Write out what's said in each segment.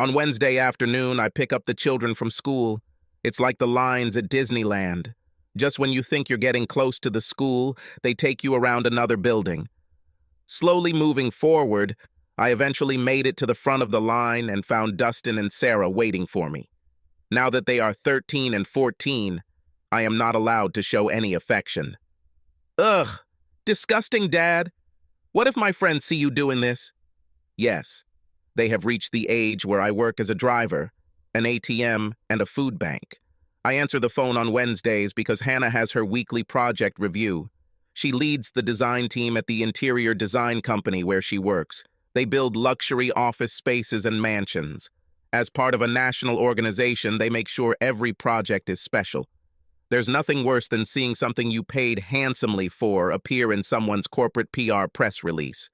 On Wednesday afternoon, I pick up the children from school. It's like the lines at Disneyland. Just when you think you're getting close to the school, they take you around another building. Slowly moving forward, I eventually made it to the front of the line and found Dustin and Sarah waiting for me. Now that they are 13 and 14, I am not allowed to show any affection. Ugh, disgusting, Dad. What if my friends see you doing this? Yes, they have reached the age where I work as a driver, an ATM, and a food bank. I answer the phone on Wednesdays because Hannah has her weekly project review. She leads the design team at the interior design company where she works. They build luxury office spaces and mansions. As part of a national organization, they make sure every project is special. There's nothing worse than seeing something you paid handsomely for appear in someone's corporate PR press release.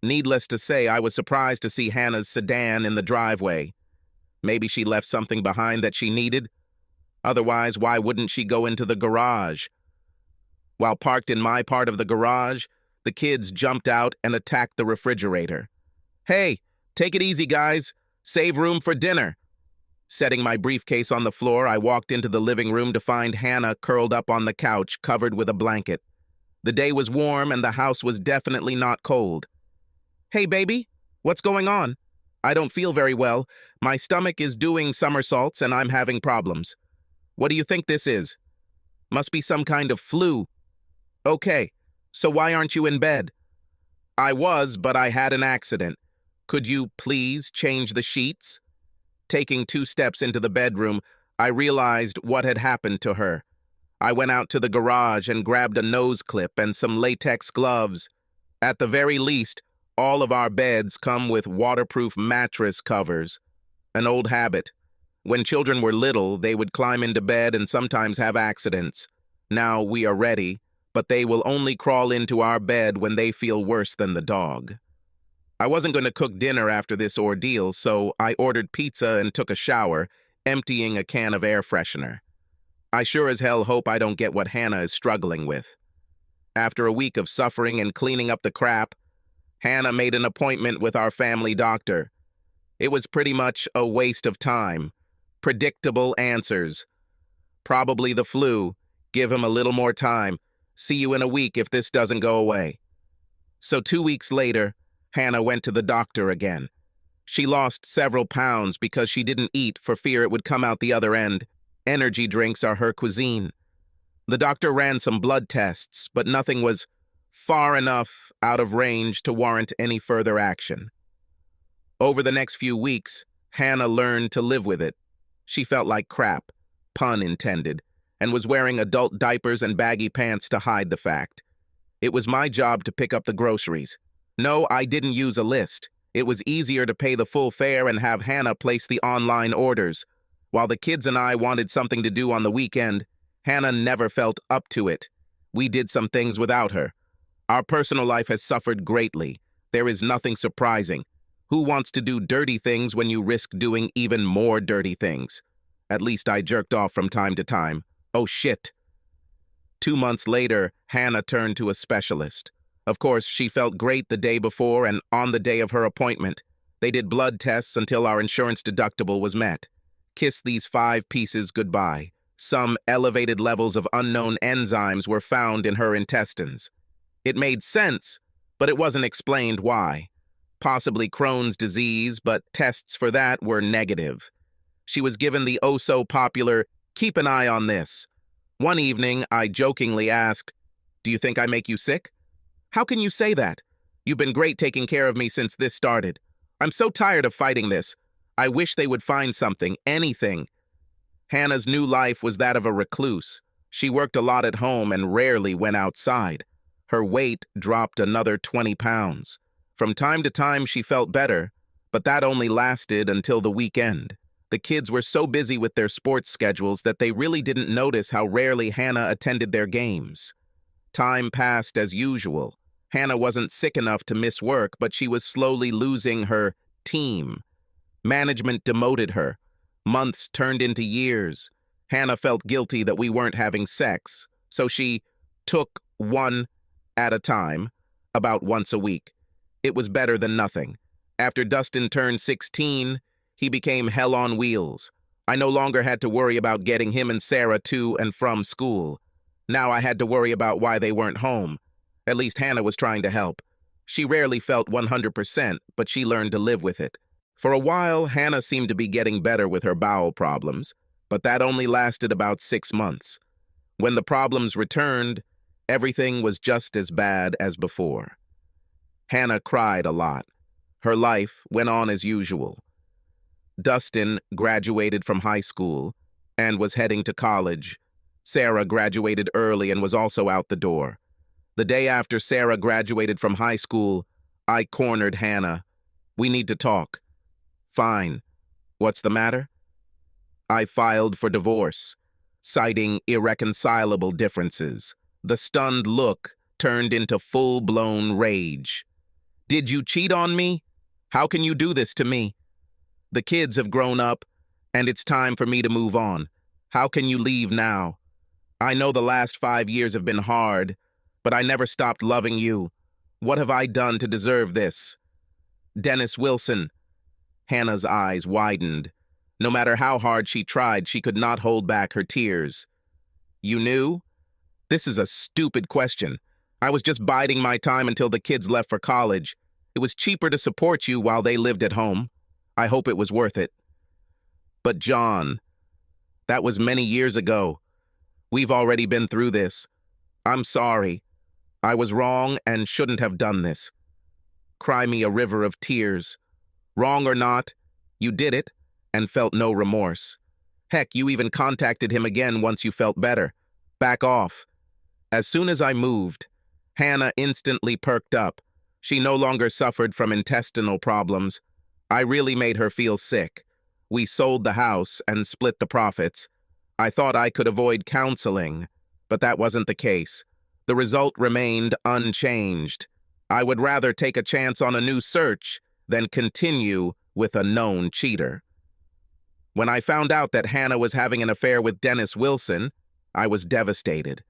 Needless to say, I was surprised to see Hannah's sedan in the driveway. Maybe she left something behind that she needed. Otherwise, why wouldn't she go into the garage? While parked in my part of the garage, the kids jumped out and attacked the refrigerator. Hey, take it easy, guys. Save room for dinner. Setting my briefcase on the floor, I walked into the living room to find Hannah curled up on the couch, covered with a blanket. The day was warm and the house was definitely not cold. Hey, baby, what's going on? I don't feel very well. My stomach is doing somersaults and I'm having problems. What do you think this is? Must be some kind of flu. Okay, so why aren't you in bed? I was, but I had an accident. Could you please change the sheets? Taking 2 steps into the bedroom, I realized what had happened to her. I went out to the garage and grabbed a nose clip and some latex gloves. At the very least, all of our beds come with waterproof mattress covers. An old habit. When children were little, they would climb into bed and sometimes have accidents. Now we are ready, but they will only crawl into our bed when they feel worse than the dog. I wasn't going to cook dinner after this ordeal, so I ordered pizza and took a shower, emptying a can of air freshener. I sure as hell hope I don't get what Hannah is struggling with. After a week of suffering and cleaning up the crap, Hannah made an appointment with our family doctor. It was pretty much a waste of time. Predictable answers. Probably the flu. Give him a little more time. See you in a week if this doesn't go away. So 2 weeks later, Hannah went to the doctor again. She lost several pounds because she didn't eat for fear it would come out the other end. Energy drinks are her cuisine. The doctor ran some blood tests, but nothing was far enough out of range to warrant any further action. Over the next few weeks, Hannah learned to live with it. She felt like crap, pun intended, and was wearing adult diapers and baggy pants to hide the fact. It was my job to pick up the groceries. No, I didn't use a list. It was easier to pay the full fare and have Hannah place the online orders. While the kids and I wanted something to do on the weekend, Hannah never felt up to it. We did some things without her. Our personal life has suffered greatly. There is nothing surprising. Who wants to do dirty things when you risk doing even more dirty things? At least I jerked off from time to time. Oh shit. 2 months later, Hannah turned to a specialist. Of course, she felt great the day before and on the day of her appointment. They did blood tests until our insurance deductible was met. Kiss these 5 pieces goodbye. Some elevated levels of unknown enzymes were found in her intestines. It made sense, but it wasn't explained why. Possibly Crohn's disease, but tests for that were negative. She was given the oh-so-popular, "keep an eye on this." One evening, I jokingly asked, "Do you think I make you sick?" "How can you say that? You've been great taking care of me since this started. I'm so tired of fighting this. I wish they would find something, anything." Hannah's new life was that of a recluse. She worked a lot at home and rarely went outside. Her weight dropped another 20 pounds. From time to time, she felt better, but that only lasted until the weekend. The kids were so busy with their sports schedules that they really didn't notice how rarely Hannah attended their games. Time passed as usual. Hannah wasn't sick enough to miss work, but she was slowly losing her team. Management demoted her. Months turned into years. Hannah felt guilty that we weren't having sex, so she took one at a time, about once a week. It was better than nothing. After Dustin turned 16, He became hell on wheels. I no longer had to worry about getting him and Sarah to and from school. Now I had to worry about why they weren't home. At least Hannah was trying to help. She rarely felt 100%, but she learned to live with it. For a while, Hannah seemed to be getting better with her bowel problems, but that only lasted about 6 months. When the problems returned, everything was just as bad as before. Hannah cried a lot. Her life went on as usual. Dustin graduated from high school and was heading to college. Sarah graduated early and was also out the door. The day after Sarah graduated from high school, I cornered Hannah. "We need to talk." "Fine. What's the matter?" I filed for divorce, citing irreconcilable differences. The stunned look turned into full-blown rage. "Did you cheat on me? How can you do this to me? The kids have grown up, and it's time for me to move on. How can you leave now? I know the last 5 years have been hard, but I never stopped loving you. What have I done to deserve this?" "Dennis Wilson." Hannah's eyes widened. No matter how hard she tried, she could not hold back her tears. "You knew?" "This is a stupid question. I was just biding my time until the kids left for college. It was cheaper to support you while they lived at home. I hope it was worth it." "But John, that was many years ago. We've already been through this. I'm sorry. I was wrong and shouldn't have done this." Cry me a river of tears. Wrong or not, you did it and felt no remorse. Heck, you even contacted him again once you felt better. Back off. As soon as I moved, Hannah instantly perked up. She no longer suffered from intestinal problems. I really made her feel sick. We sold the house and split the profits. I thought I could avoid counseling, but that wasn't the case. The result remained unchanged. I would rather take a chance on a new search than continue with a known cheater. When I found out that Hannah was having an affair with Dennis Wilson, I was devastated.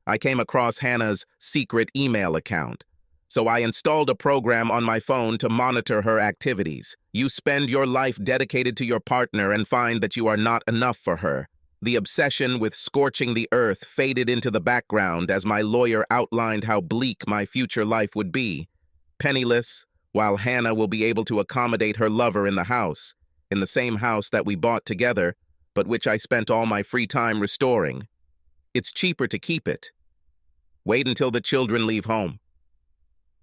I came across Hannah's secret email account, so I installed a program on my phone to monitor her activities. You spend your life dedicated to your partner and find that you are not enough for her. The obsession with scorching the earth faded into the background as my lawyer outlined how bleak my future life would be. Penniless, while Hannah will be able to accommodate her lover in the same house that we bought together, but which I spent all my free time restoring. It's cheaper to keep it. Wait until the children leave home.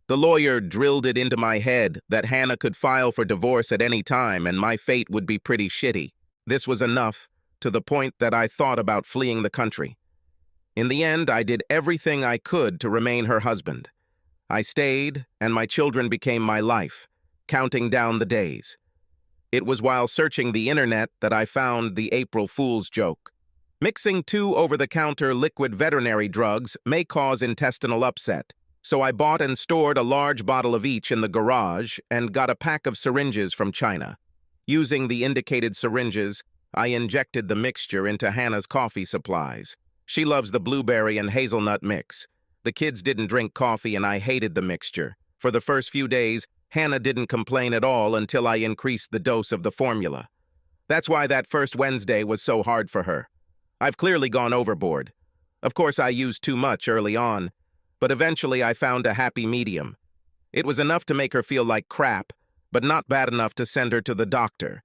The lawyer drilled it into my head that Hannah could file for divorce at any time and my fate would be pretty shitty. This was enough, to the point that I thought about fleeing the country. In the end, I did everything I could to remain her husband. I stayed, and my children became my life, counting down the days. It was while searching the internet that I found the April Fool's joke. Mixing 2 over-the-counter liquid veterinary drugs may cause intestinal upset, so I bought and stored a large bottle of each in the garage and got a pack of syringes from China. Using the indicated syringes, I injected the mixture into Hannah's coffee supplies. She loves the blueberry and hazelnut mix. The kids didn't drink coffee and I hated the mixture. For the first few days, Hannah didn't complain at all until I increased the dose of the formula. That's why that first Wednesday was so hard for her. I've clearly gone overboard. Of course, I used too much early on, but eventually I found a happy medium. It was enough to make her feel like crap, but not bad enough to send her to the doctor.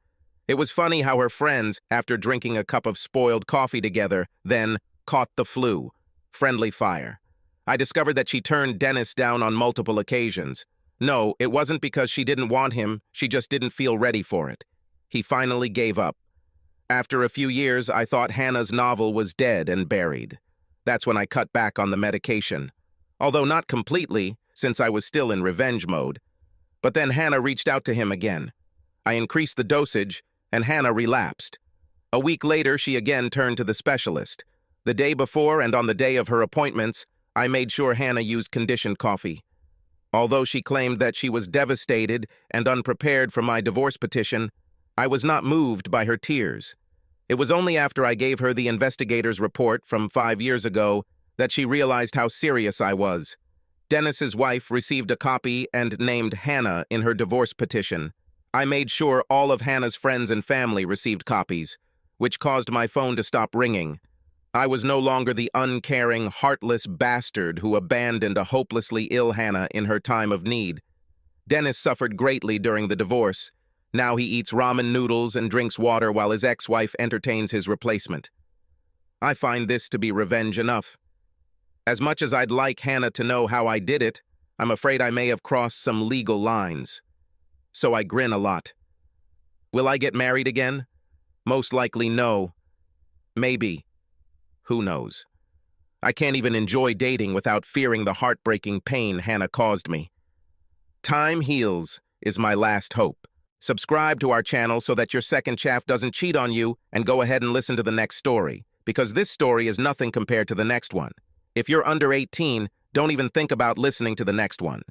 It was funny how her friends, after drinking a cup of spoiled coffee together, then caught the flu. Friendly fire. I discovered that she turned Dennis down on multiple occasions. No, it wasn't because she didn't want him, she just didn't feel ready for it. He finally gave up. After a few years, I thought Hannah's novel was dead and buried. That's when I cut back on the medication. Although not completely, since I was still in revenge mode. But then Hannah reached out to him again. I increased the dosage, and Hannah relapsed. A week later, she again turned to the specialist. The day before and on the day of her appointments, I made sure Hannah used conditioned coffee. Although she claimed that she was devastated and unprepared for my divorce petition, I was not moved by her tears. It was only after I gave her the investigator's report from 5 years ago that she realized how serious I was. Dennis's wife received a copy and named Hannah in her divorce petition. I made sure all of Hannah's friends and family received copies, which caused my phone to stop ringing. I was no longer the uncaring, heartless bastard who abandoned a hopelessly ill Hannah in her time of need. Dennis suffered greatly during the divorce. Now he eats ramen noodles and drinks water while his ex-wife entertains his replacement. I find this to be revenge enough. As much as I'd like Hannah to know how I did it, I'm afraid I may have crossed some legal lines. So I grin a lot. Will I get married again? Most likely no. Maybe. Who knows? I can't even enjoy dating without fearing the heartbreaking pain Hannah caused me. Time heals is my last hope. Subscribe to our channel so that your second chaff doesn't cheat on you, and go ahead and listen to the next story, because this story is nothing compared to the next one. If you're under 18, don't even think about listening to the next one.